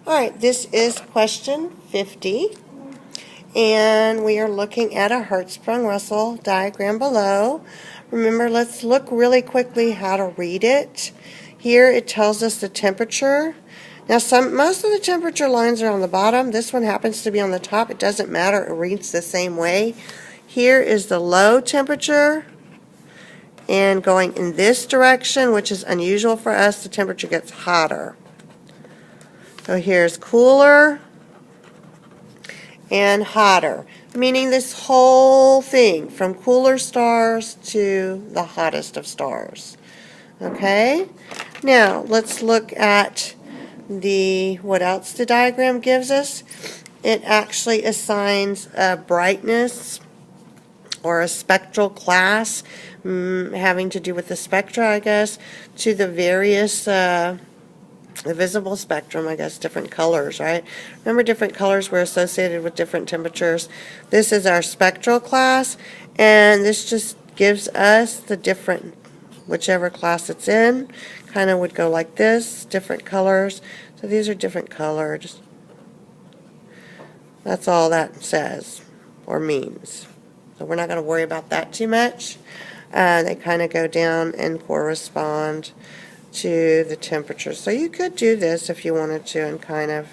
Alright, this is question 50, and we are looking at a Hertzsprung-Russell diagram below. Remember, let's look really quickly how to read it. Here it tells us the temperature. Now most of the temperature lines are on the bottom. This one happens to be on the top. It doesn't matter, it reads the same way. Here is the low temperature, and going in this direction, which is unusual for us, the temperature gets hotter. So here's cooler and hotter, meaning this whole thing from cooler stars to the hottest of stars. Okay? Now, let's look at what else the diagram gives us. It actually assigns a brightness or a spectral class, having to do with the spectra, I guess, to the various the visible spectrum, I guess, different colors, right? Remember, different colors were associated with different temperatures. This is our spectral class, and this just gives us the different, whichever class it's in, kind of would go like this, different colors. So these are different colors. That's all that says or means. So we're not going to worry about that too much. They kind of go down and correspond to the temperature. So you could do this if you wanted to and kind of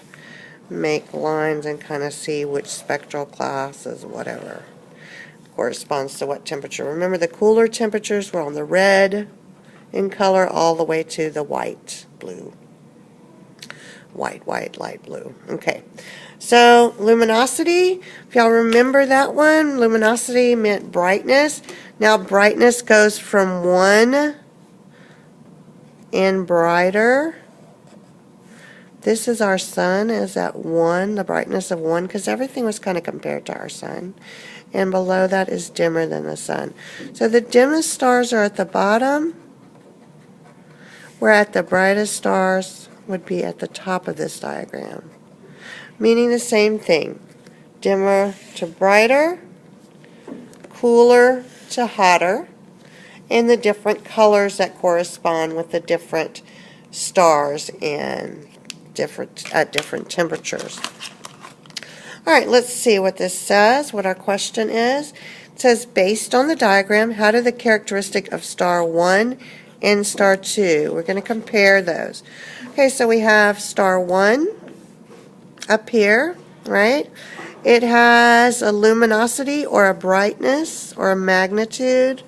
make lines and kind of see which spectral class is whatever corresponds to what temperature. Remember, the cooler temperatures were on the red in color all the way to the white, blue. White, light blue. Okay. So luminosity, if y'all remember that one, luminosity meant brightness. Now brightness goes from 1 and brighter. This is our sun, is at 1, the brightness of 1, because everything was kind of compared to our sun. And below that is dimmer than the sun. So the dimmest stars are at the bottom, whereas the brightest stars would be at the top of this diagram. Meaning the same thing. Dimmer to brighter, cooler to hotter, and the different colors that correspond with the different stars and at different temperatures. Alright, let's see what this says, what our question is. It says, based on the diagram, how do the characteristic of star 1 and star 2? We're going to compare those. Okay, so we have star 1 up here, right? It has a luminosity or a brightness or a magnitude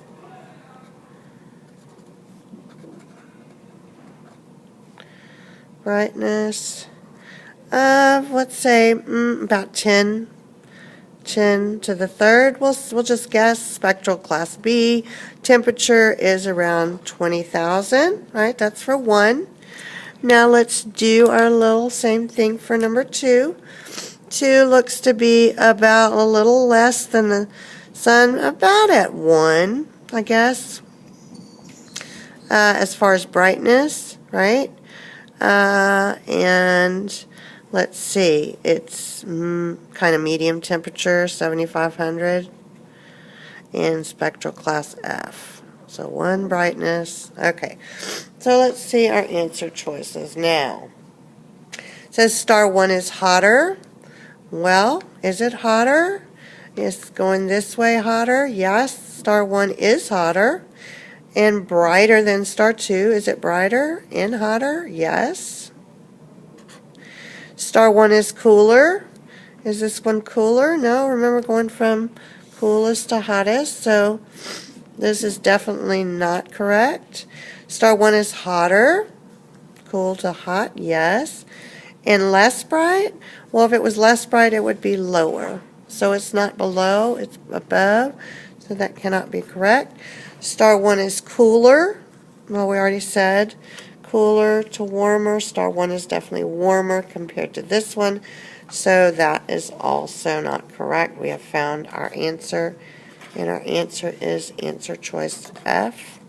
brightness of, let's say, about 10 to the third. We'll just guess. Spectral class B. Temperature is around 20,000, right? That's for 1. Now let's do our little same thing for number 2. 2 looks to be about a little less than the sun, about at 1, I guess, as far as brightness, right? And let's see, it's kind of medium temperature, 7,500, and spectral class F. So 1 brightness. Okay, so let's see our answer choices now. It says star 1 is hotter. Well, is it hotter? Is going this way hotter? Yes, star 1 is hotter. And brighter than star 2. Is it brighter and hotter? Yes. Star 1 is cooler. Is this one cooler? No. Remember, going from coolest to hottest. So this is definitely not correct. Star 1 is hotter. Cool to hot. Yes. And less bright? Well, if it was less bright, it would be lower. So it's not below, it's above. So that cannot be correct. Star 1 is cooler. Well, we already said cooler to warmer. Star 1 is definitely warmer compared to this one. So that is also not correct. We have found our answer, and our answer is answer choice F.